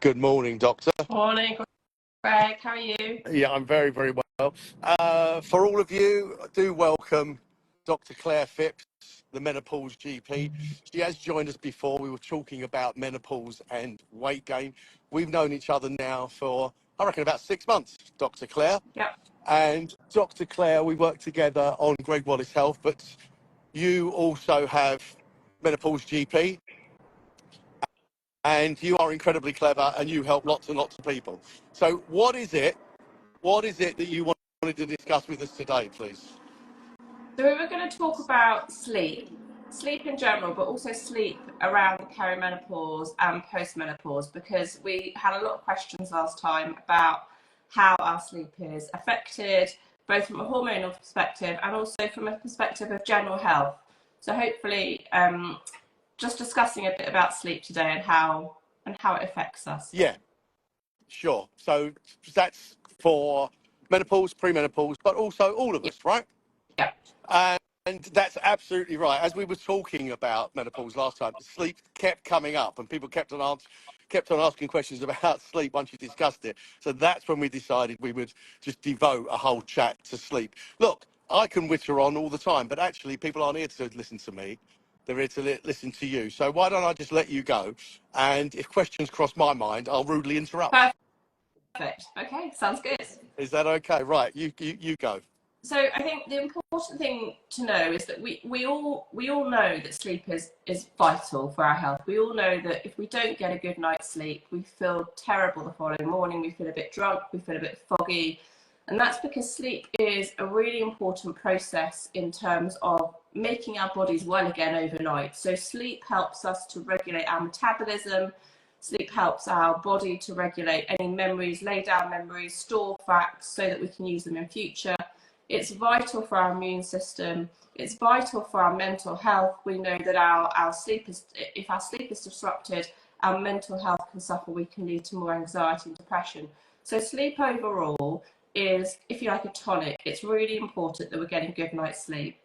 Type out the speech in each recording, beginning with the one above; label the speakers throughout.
Speaker 1: Good morning, Doctor.
Speaker 2: Morning, Greg. How are you?
Speaker 1: Yeah, I'm very, very well. For all of you, I do welcome Dr. Claire Phipps, the menopause GP. She has joined us before. We were talking about menopause and weight gain. We've known each other now for, I reckon, about 6 months, Dr. Claire.
Speaker 2: Yep.
Speaker 1: And Dr. Claire, we work together on GreggWallace.Health, but you also have menopause GP, and you are incredibly clever and you help lots and lots of people. So what is it that you wanted to discuss with us today, please?
Speaker 2: So we were going to talk about sleep in general, but also sleep around perimenopause and postmenopause, because we had a lot of questions last time about how our sleep is affected, both from a hormonal perspective and also from a perspective of general health. So hopefully, just discussing a bit about sleep today and how it affects us.
Speaker 1: Yeah, sure. So that's for menopause, premenopause, but also all of
Speaker 2: Yep.
Speaker 1: us, right?
Speaker 2: Yep.
Speaker 1: And that's absolutely right. As we were talking about menopause last time, sleep kept coming up, and people kept on asking questions about sleep once you discussed it. So that's when we decided we would just devote a whole chat to sleep. Look, I can witter on all the time, but actually people aren't here to listen to me. They're here to listen to you. So why don't I just let you go? And if questions cross my mind, I'll rudely interrupt.
Speaker 2: Perfect. Okay, sounds good.
Speaker 1: Is that okay? Right, you go.
Speaker 2: So I think the important thing to know is that we all know that sleep is vital for our health. We all know that if we don't get a good night's sleep, we feel terrible the following morning. We feel a bit drunk, we feel a bit foggy, and that's because sleep is a really important process in terms of making our bodies well again overnight. So sleep helps us to regulate our metabolism. Sleep helps our body to regulate any memories, lay down memories, store facts so that we can use them in future. It's vital for our immune system. It's vital for our mental health. We know that if our sleep is disrupted, our mental health can suffer. We can lead to more anxiety and depression. So sleep overall is, if you like, a tonic. It's really important that we're getting a good night's sleep.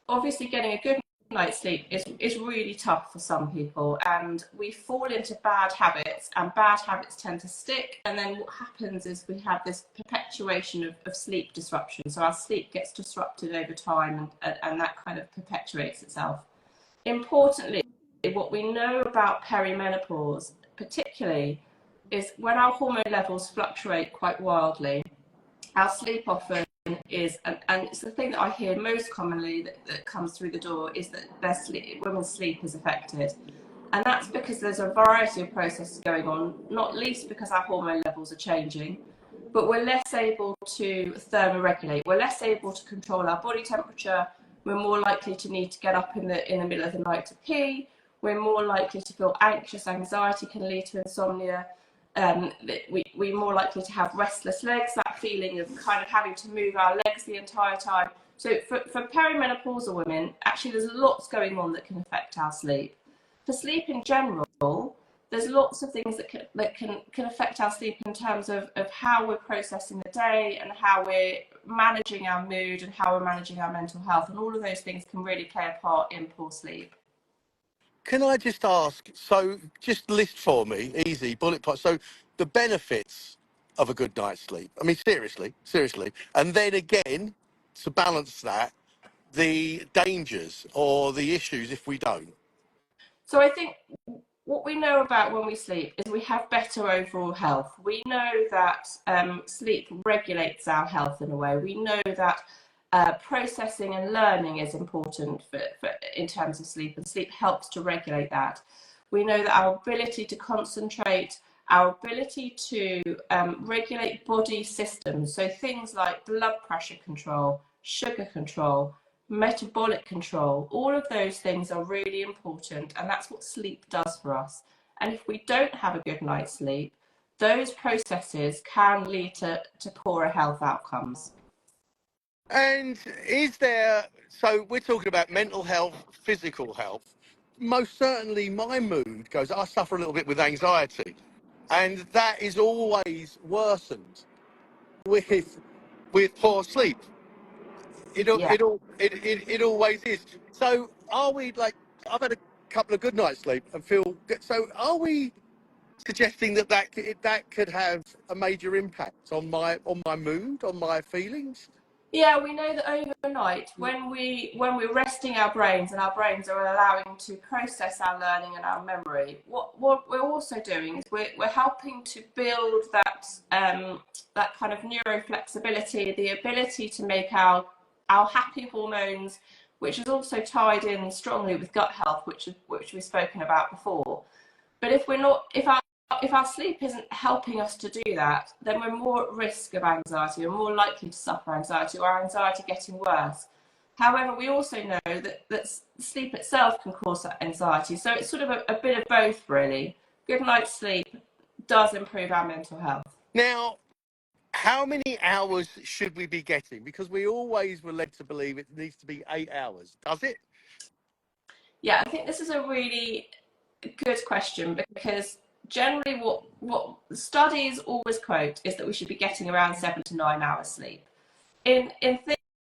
Speaker 2: Obviously, getting a good night's sleep is really tough for some people, and we fall into bad habits, and bad habits tend to stick, and then what happens is we have this perpetuation of sleep disruption. So our sleep gets disrupted over time, and that kind of perpetuates itself. Importantly, what we know about perimenopause particularly is when our hormone levels fluctuate quite wildly, our sleep often is, and it's the thing that I hear most commonly that comes through the door, is that women's sleep is affected. And that's because there's a variety of processes going on, not least because our hormone levels are changing, but we're less able to thermoregulate. We're less able to control our body temperature. We're more likely to need to get up in the middle of the night to pee. We're more likely to feel anxious. Anxiety can lead to insomnia. We're more likely to have restless legs, that feeling of kind of having to move our legs the entire time. So for perimenopausal women, actually there's lots going on that can affect our sleep. For sleep in general, there's lots of things that can affect our sleep in terms of how we're processing the day and how we're managing our mood and how we're managing our mental health. And all of those things can really play a part in poor sleep.
Speaker 1: Can I just ask, so just list for me, easy, bullet point, so the benefits of a good night's sleep. I mean, seriously. And then again, to balance that, the dangers or the issues if we don't.
Speaker 2: So I think what we know about when we sleep is we have better overall health. We know that sleep regulates our health in a way. We know that processing and learning is important in terms of sleep, and sleep helps to regulate that. We know that our ability to concentrate, our ability to regulate body systems, so things like blood pressure control, sugar control, metabolic control, all of those things are really important, and that's what sleep does for us. And if we don't have a good night's sleep, those processes can lead to poorer health outcomes.
Speaker 1: And so we're talking about mental health, physical health. Most certainly my mood goes, I suffer a little bit with anxiety. And that is always worsened with poor sleep.
Speaker 2: Yeah.
Speaker 1: It always is. So are we like, I've had a couple of good nights sleep and feel good. So are we suggesting that that could have a major impact on my mood, on my feelings.
Speaker 2: Yeah, we know that overnight, when we're resting our brains and our brains are allowing to process our learning and our memory, what we're also doing is we're helping to build that kind of neuroflexibility, the ability to make our happy hormones, which is also tied in strongly with gut health, which we've spoken about before. But if our sleep isn't helping us to do that, then we're more at risk of anxiety. We're more likely to suffer anxiety, or our anxiety getting worse. However, we also know that sleep itself can cause that anxiety. So it's sort of a bit of both, really. Good night's sleep does improve our mental health.
Speaker 1: Now, how many hours should we be getting? Because we always were led to believe it needs to be 8 hours. Does it?
Speaker 2: Yeah, I think this is a really good question, because generally what studies always quote is that we should be getting around 7 to 9 hours sleep. In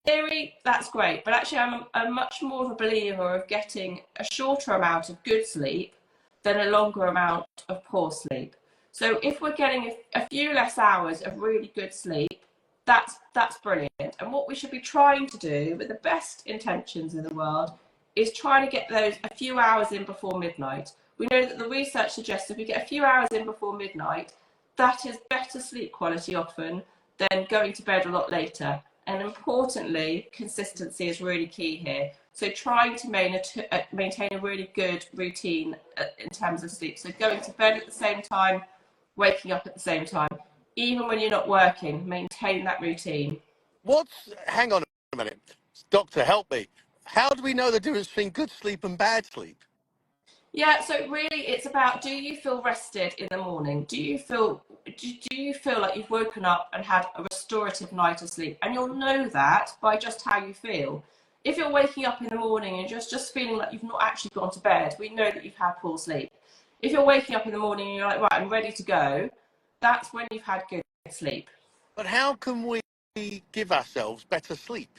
Speaker 2: theory, that's great, but actually I'm much more of a believer of getting a shorter amount of good sleep than a longer amount of poor sleep. So if we're getting a few less hours of really good sleep, that's brilliant. And what we should be trying to do, with the best intentions in the world, is try to get those a few hours in before midnight. We know that the research suggests if we get a few hours in before midnight, that is better sleep quality often than going to bed a lot later. And importantly, consistency is really key here. So trying to maintain a really good routine in terms of sleep. So going to bed at the same time, waking up at the same time. Even when you're not working, maintain that routine.
Speaker 1: Hang on a minute. Doctor, help me. How do we know the difference between good sleep and bad sleep?
Speaker 2: Yeah, so really it's about, do you feel rested in the morning? Do you feel like you've woken up and had a restorative night of sleep? And you'll know that by just how you feel. If you're waking up in the morning and just feeling like you've not actually gone to bed, we know that you've had poor sleep. If you're waking up in the morning and you're like, right, I'm ready to go, that's when you've had good sleep.
Speaker 1: But how can we give ourselves better sleep?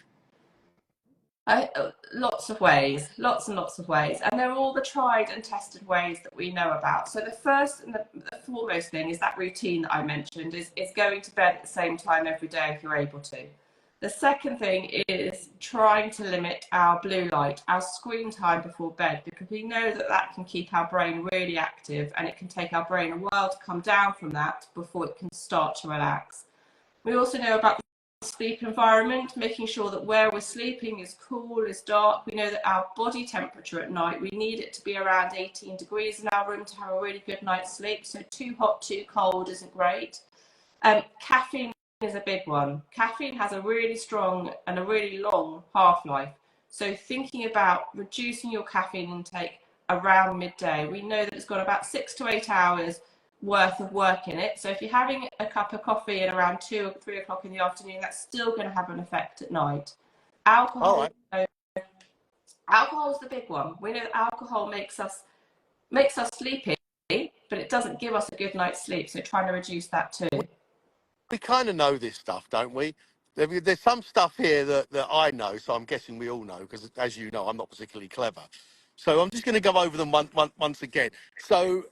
Speaker 2: Lots of ways, lots and lots of ways, and they're all the tried and tested ways that we know about. So the first and the foremost thing is that routine that I mentioned, is going to bed at the same time every day if you're able to. The second thing is trying to limit our blue light, our screen time before bed, because we know that that can keep our brain really active, and it can take our brain a while to come down from that before it can start to relax. We also know about sleep environment, making sure that where we're sleeping is cool, is dark. We know that our body temperature at night, we need it to be around 18 degrees in our room to have a really good night's sleep. So too hot, too cold isn't great. Caffeine is a big one. Caffeine has a really strong and a really long half-life. So thinking about reducing your caffeine intake around midday. We know that it's got about 6 to 8 hours worth of work in it. So if you're having a cup of coffee at around 2 or 3 o'clock in the afternoon, that's still going to have an effect at night.
Speaker 1: All
Speaker 2: Alcohol,
Speaker 1: right.
Speaker 2: alcohol is the big one. We know that alcohol makes us sleepy, but it doesn't give us a good night's sleep. So trying to reduce that too.
Speaker 1: We kind of know this stuff, don't we? There's some stuff here that I know, so I'm guessing we all know, because as you know, I'm not particularly clever. So I'm just going to go over them once again. So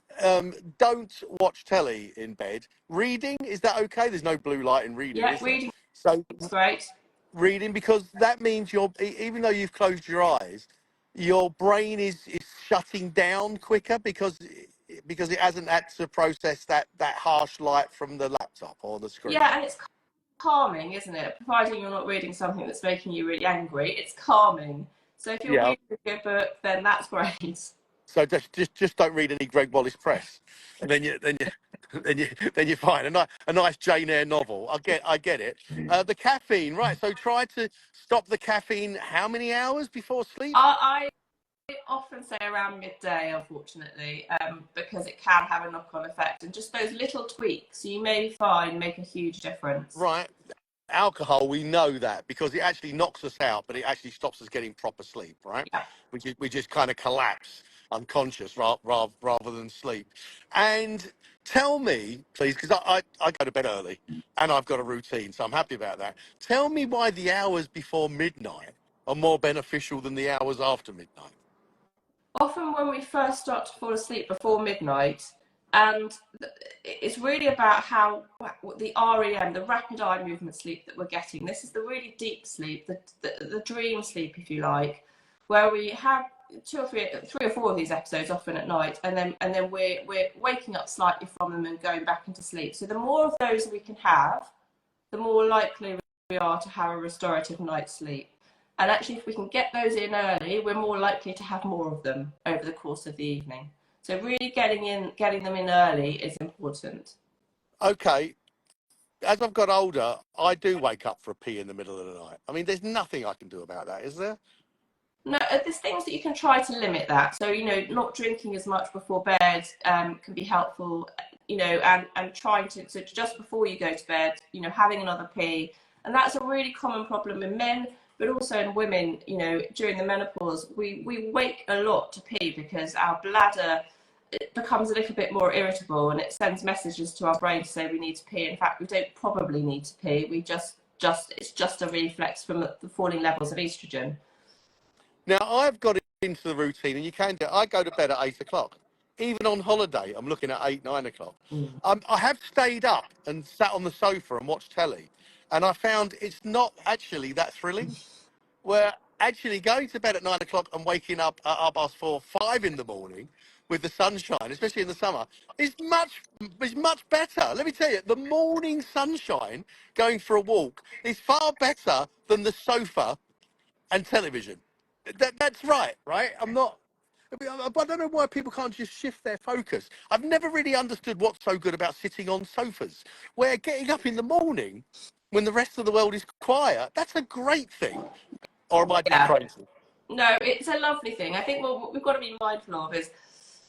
Speaker 1: don't watch telly in bed. Reading, is that okay? There's no blue light in reading,
Speaker 2: Yeah,
Speaker 1: is there?
Speaker 2: reading
Speaker 1: So
Speaker 2: is great.
Speaker 1: reading, because that means even though you've closed your eyes, your brain is shutting down quicker, because it hasn't had to process that harsh light from the laptop or the screen.
Speaker 2: Yeah, and it's calming, isn't it? Providing you're not reading something that's making you really angry, it's calming. So if you're
Speaker 1: Yeah.
Speaker 2: reading a good book, then that's great.
Speaker 1: So just don't read any Gregg Wallace Press, and then you're fine. A nice Jane Eyre novel. I get it. The caffeine, right? So try to stop the caffeine. How many hours before sleep?
Speaker 2: I often say around midday, unfortunately, because it can have a knock-on effect, and just those little tweaks you may find make a huge difference.
Speaker 1: Right. Alcohol, we know that, because it actually knocks us out, but it actually stops us getting proper sleep, right?
Speaker 2: Yeah.
Speaker 1: We just kind of collapse unconscious rather than sleep. And tell me, please, because I go to bed early and I've got a routine, so I'm happy about that. Tell me why the hours before midnight are more beneficial than the hours after midnight.
Speaker 2: Often when we first start to fall asleep before midnight, And it's really about how the REM, the rapid eye movement sleep that we're getting. This is the really deep sleep, the dream sleep, if you like, where we have three or four of these episodes often at night, and then we're waking up slightly from them and going back into sleep. So the more of those we can have, the more likely we are to have a restorative night's sleep. And actually, if we can get those in early, we're more likely to have more of them over the course of the evening. So really getting them in early is important.
Speaker 1: Okay, as I've got older, I do wake up for a pee in the middle of the night. I mean, there's nothing I can do about that, is there?
Speaker 2: No, there's things that you can try to limit that. So, not drinking as much before bed can be helpful, and trying to, so just before you go to bed, having another pee. And that's a really common problem in men, but also in women, during the menopause, we wake a lot to pee because our bladder, it becomes a little bit more irritable and it sends messages to our brain to say we need to pee. In fact, we don't probably need to pee. It's just a reflex from the falling levels of estrogen.
Speaker 1: Now, I've got into the routine, and you can do it. I go to bed at 8 o'clock. Even on holiday, I'm looking at 8, 9 o'clock. I have stayed up and sat on the sofa and watched telly, and I found it's not actually that thrilling. Where actually going to bed at 9 o'clock and waking up at 4, 5 in the morning with the sunshine, especially in the summer, is much better. Let me tell you, the morning sunshine going for a walk is far better than the sofa and television. That's right, right? I'm not. I don't know why people can't just shift their focus. I've never really understood what's so good about sitting on sofas, where getting up in the morning when the rest of the world is quiet, that's a great thing. Or am I just
Speaker 2: Yeah.
Speaker 1: crazy?
Speaker 2: No, it's a lovely thing. I think what we've got to be mindful of is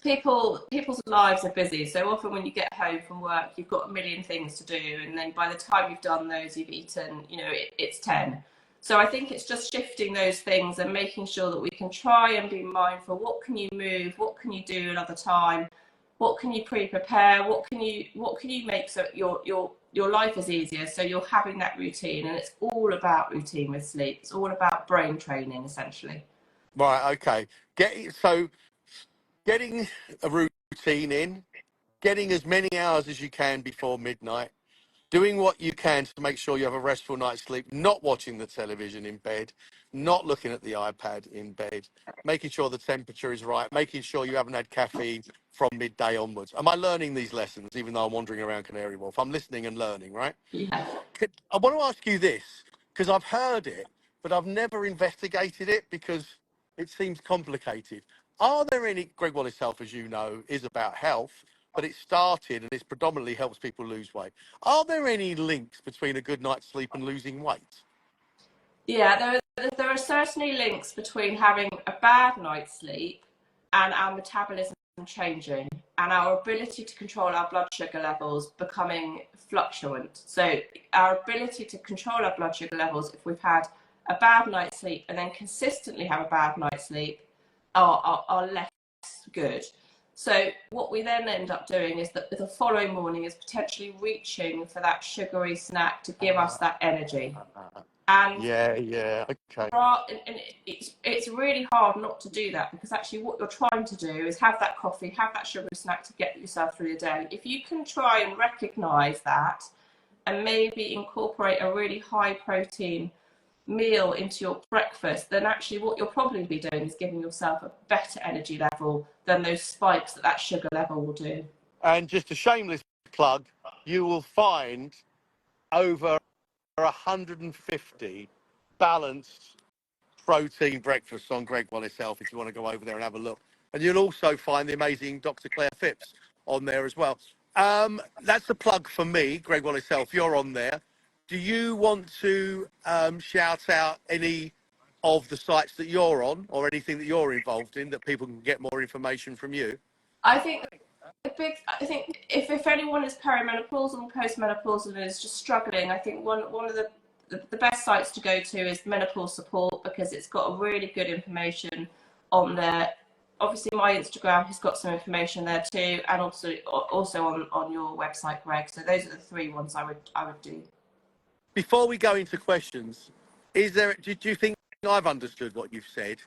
Speaker 2: people's lives are busy. So often when you get home from work, you've got a million things to do, and then by the time you've done those, you've eaten. It's 10. So I think it's just shifting those things and making sure that we can try and be mindful. What can you move? What can you do another time? What can you pre-prepare? What can you make so your life is easier? So you're having that routine, and it's all about routine with sleep. It's all about brain training, essentially.
Speaker 1: Right, okay. Getting a routine in, getting as many hours as you can before midnight, doing what you can to make sure you have a restful night's sleep, not watching the television in bed, not looking at the iPad in bed, making sure the temperature is right, making sure you haven't had caffeine from midday onwards. Am I learning these lessons, even though I'm wandering around Canary Wharf? I'm listening and learning, right?
Speaker 2: Yeah.
Speaker 1: I want to ask you this, because I've heard it, but I've never investigated it because it seems complicated. Are there any, Gregg Wallace Health, as you know, is about health, but it started and it predominantly helps people lose weight. Are there any links between a good night's sleep and losing weight?
Speaker 2: Yeah, there are certainly links between having a bad night's sleep and our metabolism changing and our ability to control our blood sugar levels becoming fluctuant. So our ability to control our blood sugar levels, if we've had a bad night's sleep and then consistently have a bad night's sleep, are less good. So what we then end up doing is that the following morning is potentially reaching for that sugary snack to give us that energy. And
Speaker 1: Yeah, okay.
Speaker 2: and it's really hard not to do that, because actually what you're trying to do is have that coffee, have that sugary snack to get yourself through the day. If you can try and recognize that and maybe incorporate a really high protein meal into your breakfast, then actually what you'll probably be doing is giving yourself a better energy level than those spikes that sugar level will do.
Speaker 1: And just a shameless plug, you will find over 150 balanced protein breakfasts on Gregg Wallace Health if you want to go over there and have a look. And you'll also find the amazing Dr. Claire Phipps on there as well. That's a plug for me, Gregg Wallace Health. You're on there. Do you want to shout out any of the sites that you're on or anything that you're involved in that people can get more information from you?
Speaker 2: I think if anyone is perimenopausal or postmenopausal and is just struggling, I think one of the best sites to go to is Menopause Support, because it's got really good information on there. Obviously, my Instagram has got some information there too, and also on your website, Greg. So those are the three ones I would do.
Speaker 1: Before we go into questions, do you think I've understood what you've said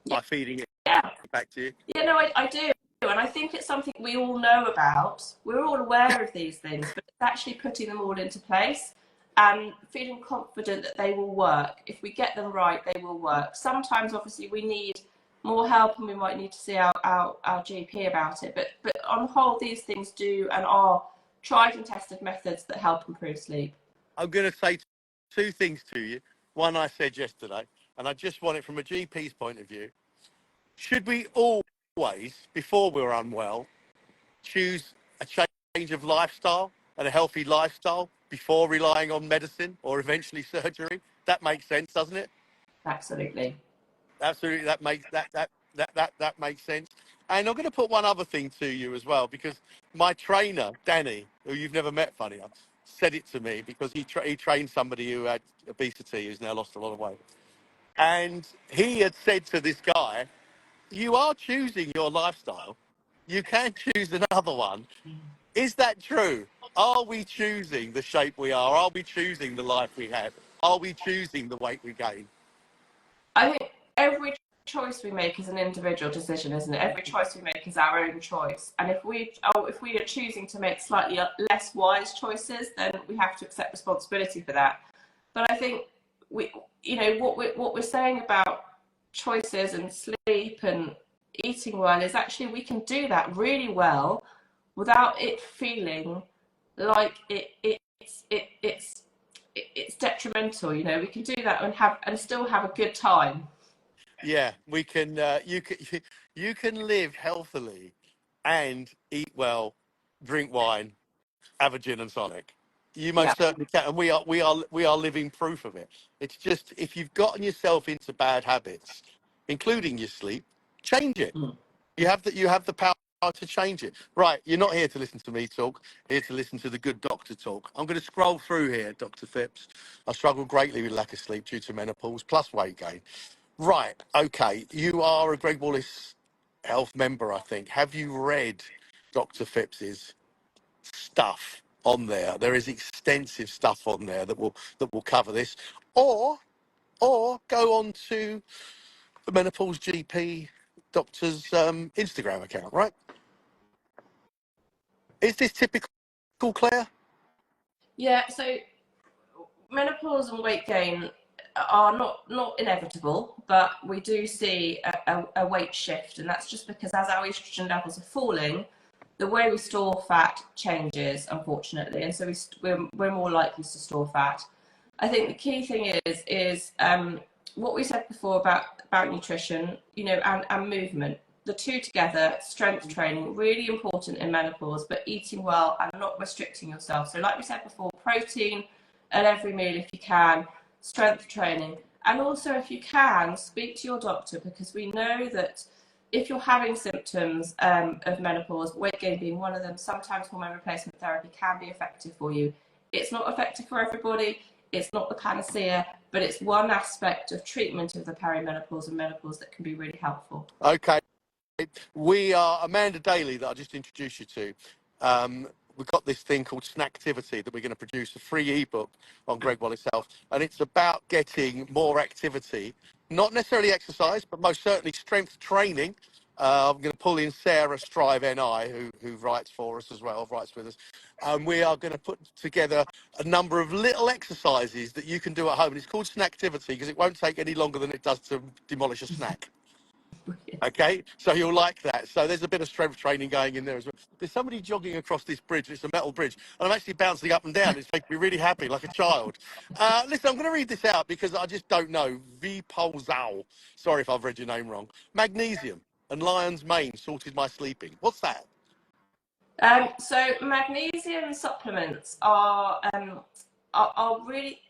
Speaker 2: Yeah,
Speaker 1: by feeding it
Speaker 2: yeah,
Speaker 1: back to you?
Speaker 2: yeah. No, I do. And I think it's something we all know about. We're all aware of these things, but it's actually putting them all into place and feeling confident that they will work. If we get them right, they will work. Sometimes, obviously, we need more help and we might need to see our GP about it. But on the whole, these things do and are tried and tested methods that help improve sleep.
Speaker 1: I'm going to say two things to you. One I said yesterday, and I just want it from a GP's point of view. Should we always, before we're unwell, choose a change of lifestyle and a healthy lifestyle before relying on medicine or eventually surgery? That makes sense, doesn't it?
Speaker 2: Absolutely.
Speaker 1: Absolutely, that makes sense. And I'm going to put one other thing to you as well, because my trainer Danny, who you've never met, funny enough, said it to me because he trained somebody who had obesity who's now lost a lot of weight, and he had said to this guy, "You are choosing your lifestyle. You can choose another one." Is that true? Are we choosing the shape we are? Are we choosing the life we have? Are we choosing the weight we gain?
Speaker 2: I think every choice we make is an individual decision, isn't it? Every choice we make is our own choice. And if we are choosing to make slightly less wise choices, then we have to accept responsibility for that. But I think what we're saying about choices and sleep and eating well is actually we can do that really well without it feeling like it's detrimental. We can do that and still have a good time.
Speaker 1: Yeah, we can. You can live healthily and eat well, drink wine, have a gin and tonic. You
Speaker 2: Yeah.
Speaker 1: most certainly can, and we are living proof of it. It's just if you've gotten yourself into bad habits, including your sleep, change it.
Speaker 2: Mm.
Speaker 1: You have the power to change it. Right, you're not here to listen to me talk, here to listen to the good doctor talk. I'm going to scroll through here, Dr. Phipps. I struggle greatly with lack of sleep due to menopause plus weight gain. Right, okay. You are a Gregg Wallace Health member, I think. Have you read Dr. Phipps's stuff on there? There is extensive stuff on there that will cover this. Or go on to the Menopause GP doctor's Instagram account, right? Is this typical, Claire?
Speaker 2: Yeah, so menopause and weight gain are not inevitable, but we do see a weight shift, and that's just because as our estrogen levels are falling, the way we store fat changes, unfortunately, and so we're more likely to store fat. I think the key thing is what we said before about nutrition, and movement. The two together, strength training, really important in menopause, but eating well and not restricting yourself. So like we said before, protein at every meal if you can, strength training. And also if you can, speak to your doctor, because we know that if you're having symptoms of menopause, weight gain being one of them, sometimes hormone replacement therapy can be effective for you. It's not effective for everybody. It's not the panacea, but it's one aspect of treatment of the perimenopause and menopause that can be really helpful.
Speaker 1: Okay. We are Amanda Daly that I just introduced you to. We've got this thing called Snacktivity that we're going to produce a free ebook on GreggWallace.Health, and it's about getting more activity, not necessarily exercise, but most certainly strength training. I'm going to pull in Sarah Strive NI, who writes for us as well, writes with us. And we are going to put together a number of little exercises that you can do at home. And it's called Snacktivity because it won't take any longer than it does to demolish a snack. Okay, so you'll like that. So there's a bit of strength training going in there as well. There's somebody jogging across this bridge. It's a metal bridge, and I'm actually bouncing up and down. It's making me really happy, like a child. Listen, I'm going to read this out because I just don't know. Vipolzal. Sorry if I've read your name wrong. Magnesium and lion's mane sorted my sleeping. What's that?
Speaker 2: So magnesium supplements are really,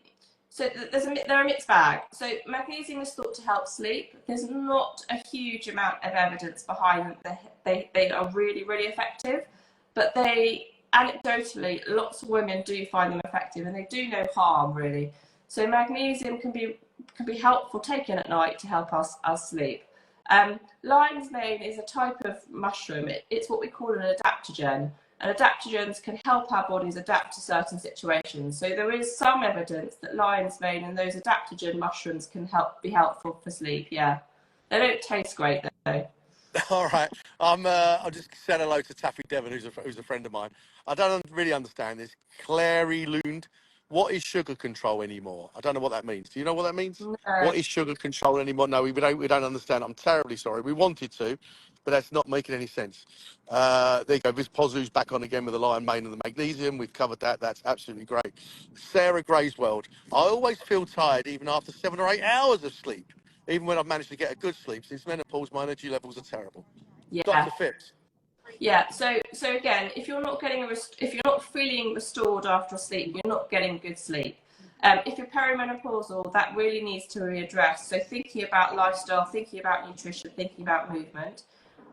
Speaker 2: so they're a mixed bag. So magnesium is thought to help sleep. There's not a huge amount of evidence behind them. They are really, really effective, but anecdotally, lots of women do find them effective, and they do no harm really. So magnesium can be helpful taken at night to help us sleep. Lion's mane is a type of mushroom. It's what we call an adaptogen, and adaptogens can help our bodies adapt to certain situations. So there is some evidence that lion's mane and those adaptogen mushrooms can be helpful for sleep. Yeah, they don't taste great though.
Speaker 1: All right. I'll just say hello to Taffy Devon, who's a friend of mine. I don't really understand this. Clary Lund, what is sugar control anymore? I don't know what that means. Do you know what that means?
Speaker 2: No.
Speaker 1: What is sugar control anymore? No, we don't understand. I'm terribly sorry. We wanted to, but that's not making any sense. There you go. Viz Pozu's back on again with the lion mane and the magnesium. We've covered that. That's absolutely great. Sarah Gray's World. I always feel tired even after 7 or 8 hours of sleep, even when I've managed to get a good sleep. Since menopause, my energy levels are terrible.
Speaker 2: Yeah.
Speaker 1: Dr. Phipps.
Speaker 2: Yeah, so again, if you're not if you're not feeling restored after sleep, you're not getting good sleep. If you're perimenopausal, that really needs to be addressed. So thinking about lifestyle, thinking about nutrition, thinking about movement,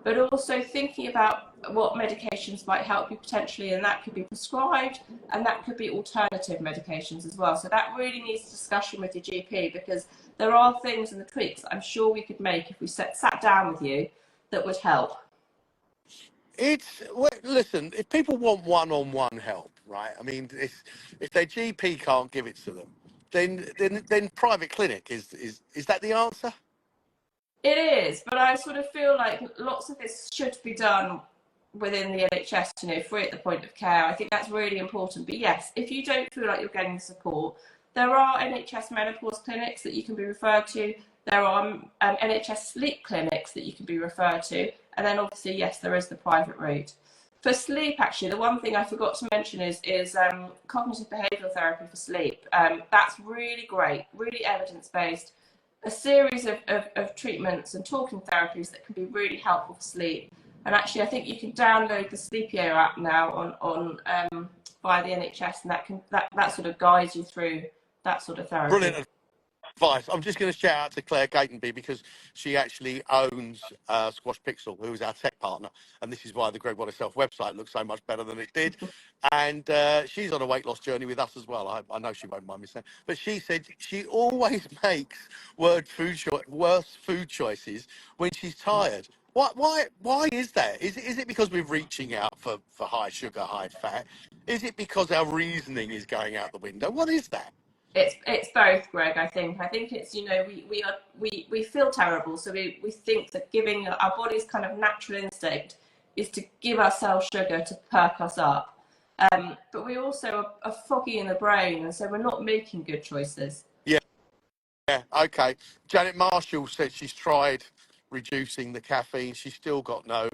Speaker 2: but also thinking about what medications might help you potentially, and that could be prescribed, and that could be alternative medications as well. So that really needs discussion with your GP, because there are things in the tweaks that I'm sure we could make if we sat down with you that would help.
Speaker 1: Listen, if people want one-on-one help, right? I mean, if their GP can't give it to them, then private clinic is that the answer?
Speaker 2: It is, but I sort of feel like lots of this should be done within the NHS, free at the point of care. I think that's really important. But yes, if you don't feel like you're getting the support, there are NHS menopause clinics that you can be referred to. There are NHS sleep clinics that you can be referred to. And then obviously, yes, there is the private route. For sleep, actually, the one thing I forgot to mention is cognitive behavioural therapy for sleep. That's really great, really evidence-based. A series of treatments and talking therapies that can be really helpful for sleep. And actually, I think you can download the Sleepio app now on via the NHS, and that sort of guides you through that sort of therapy.
Speaker 1: Brilliant advice. I'm just going to shout out to Claire Gatenby because she actually owns Squash Pixel, who is our tech partner, and this is why the GreggWallace.Health website looks so much better than it did. And she's on a weight loss journey with us as well. I know she won't mind me saying, but she said she always makes worse food choices when she's tired. Why is that? Is it because we're reaching out for high sugar, high fat? Is it because our reasoning is going out the window? What is that?
Speaker 2: It's both, Greg. I think it's we feel terrible, so we think that giving our body's kind of natural instinct is to give ourselves sugar to perk us up, but we also are foggy in the brain, and so we're not making good choices.
Speaker 1: Yeah, okay. Janet Marshall said she's tried reducing the caffeine. She still can't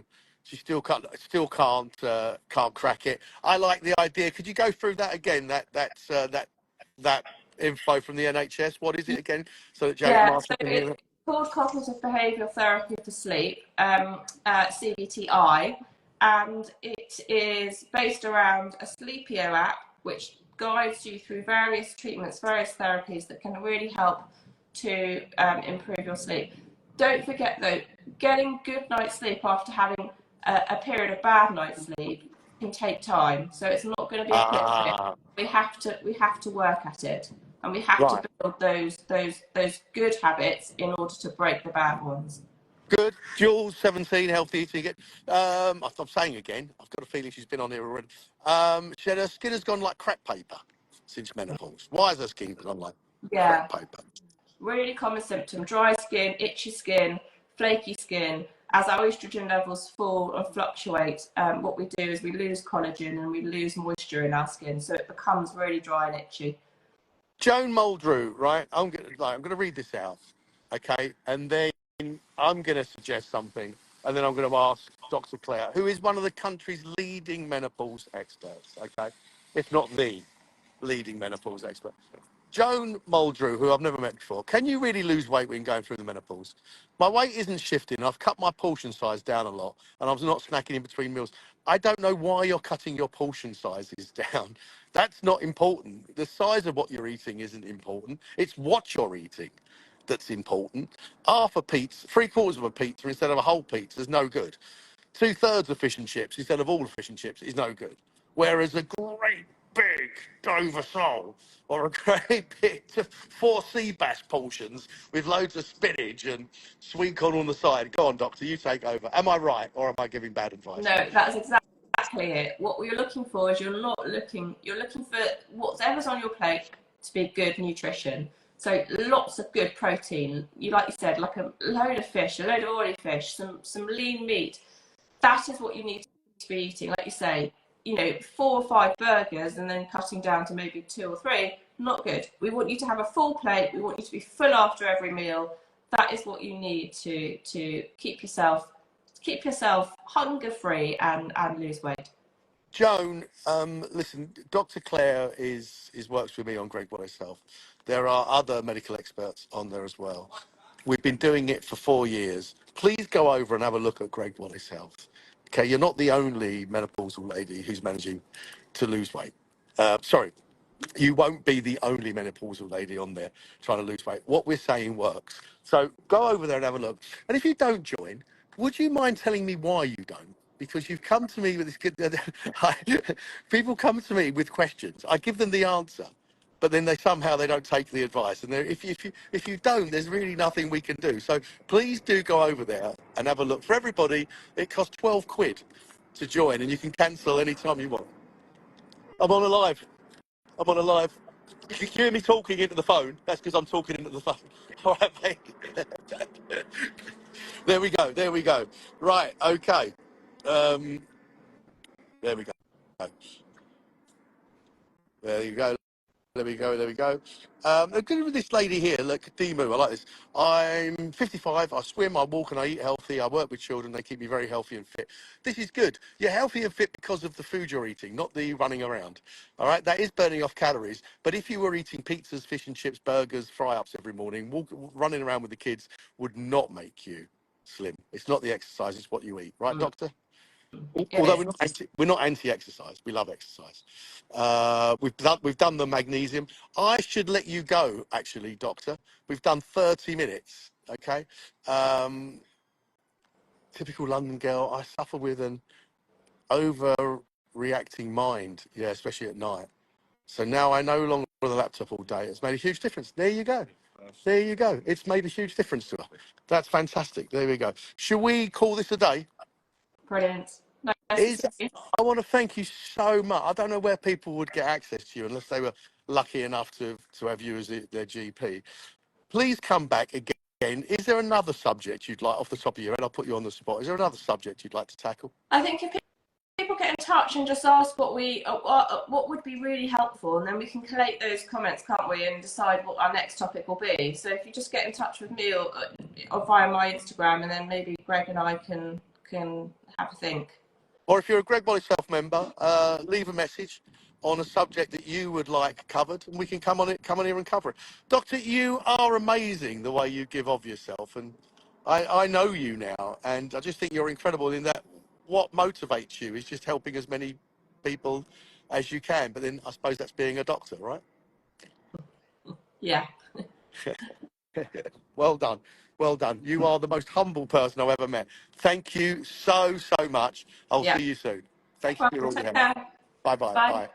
Speaker 1: crack it. I like the idea. Could you go through that again? That info from the NHS. What is it again? So that Janet
Speaker 2: Yeah, so
Speaker 1: Marshall can hear
Speaker 2: it's
Speaker 1: it.
Speaker 2: called cognitive behavioural therapy for sleep, CBTI, and it is based around a Sleepio app, which guides you through various treatments, various therapies that can really help to improve your sleep. Don't forget though, getting good night's sleep after having a period of bad night's sleep can take time. So it's not going to be a quick fix.
Speaker 1: Ah,
Speaker 2: We have to work at it, and we have to
Speaker 1: right.
Speaker 2: build those good habits in order to break the bad ones.
Speaker 1: Good. Jules, 17, healthy eating. I'm saying again. I've got a feeling she's been on here already. She said her skin has gone like crap paper since menopause. Why has her skin gone like
Speaker 2: Yeah,
Speaker 1: crap paper?
Speaker 2: really common symptom: dry skin, itchy skin, flaky skin. As our estrogen levels fall and fluctuate, what we do is we lose collagen and we lose moisture in our skin, so it becomes really dry and itchy.
Speaker 1: Joan Muldrew, right? I'm gonna read this out, okay, and then I'm gonna suggest something, and then I'm gonna ask Dr. Claire, who is one of the country's leading menopause experts, okay, if not the leading menopause expert. Joan Muldrew, who I've never met before, can you really lose weight when going through the menopause? My weight isn't shifting. I've cut my portion size down a lot, and I'm not snacking in between meals. I don't know why you're cutting your portion sizes down. That's not important. The size of what you're eating isn't important. It's what you're eating that's important. Half a pizza, three-quarters of a pizza instead of a whole pizza is no good. Two-thirds of fish and chips instead of all the fish and chips is no good. Whereas a great big Dover sole or a great big 4 sea bass portions with loads of spinach and sweet corn on the side. Go on, doctor, you take over. Am I right or am I giving bad advice?
Speaker 2: No, that's exactly it. What you're looking for is you're looking for whatever's on your plate to be good nutrition. So lots of good protein. Like you said, like a load of fish, a load of oily fish, some lean meat, that is what you need to be eating. Like you say, 4 or 5 burgers and then cutting down to maybe 2 or 3, not good. We want you to have a full plate. We want you to be full after every meal. That is what you need to keep yourself hunger free and lose weight.
Speaker 1: Joan, listen, Dr. Claire is works with me on GreggWallace.Health. There are other medical experts on there as well. We've been doing it for 4 years. Please go over and have a look at GreggWallace.Health. Okay, you're not the only menopausal lady who's managing to lose weight. Sorry, you won't be the only menopausal lady on there trying to lose weight. What we're saying works. So go over there and have a look. And if you don't join, would you mind telling me why you don't? Because you've come to me with this good. People come to me with questions. I give them the answer, but then they don't take the advice. And if you don't, there's really nothing we can do. So please do go over there and have a look. For everybody, it costs 12 quid to join, and you can cancel anytime you want. I'm on a live. I'm on a live. If you hear me talking into the phone, that's because I'm talking into the phone. All right, mate. There we go. There we go. Right. Okay. There we go. There you go. There we go. There we go. Good with this lady here. Look, Dimu. I like this. I'm 55. I swim, I walk, and I eat healthy. I work with children. They keep me very healthy and fit. This is good. You're healthy and fit because of the food you're eating, not the running around. All right. That is burning off calories. But if you were eating pizzas, fish and chips, burgers, fry-ups every morning, running around with the kids would not make you slim. It's not the exercise. It's what you eat. Right, doctor? Although we're not anti-exercise, we love exercise. We've done the magnesium. I should let you go, actually, doctor. We've done 30 minutes. Okay. Typical London girl. I suffer with an overreacting mind. Yeah, especially at night. So now I no longer on the laptop all day. It's made a huge difference. There you go. There you go. It's made a huge difference to her. That's fantastic. There we go. Should we call this a day?
Speaker 2: Brilliant. Nice to see you.
Speaker 1: I want to thank you so much. I don't know where people would get access to you unless they were lucky enough to have you as their GP. Please come back again. Is there another subject you'd like, off the top of your head? I'll put you on the spot. Is there another subject you'd like to tackle?
Speaker 2: I think if people get in touch and just ask what would be really helpful, and then we can collate those comments, can't we, and decide what our next topic will be. So if you just get in touch with me or via my Instagram, and then maybe Greg and I can have a think.
Speaker 1: Or if you're a GreggWallace.Health member, leave a message on a subject that you would like covered, and we can come on here and cover it. Doctor, you are amazing the way you give of yourself, and I know you now, and I just think you're incredible in that what motivates you is just helping as many people as you can. But then I suppose that's being a doctor, right?
Speaker 2: Yeah.
Speaker 1: Well done. Well done. You are the most humble person I've ever met. Thank you so much. I'll see you soon. Thank you for all your help. Bye-bye. Bye.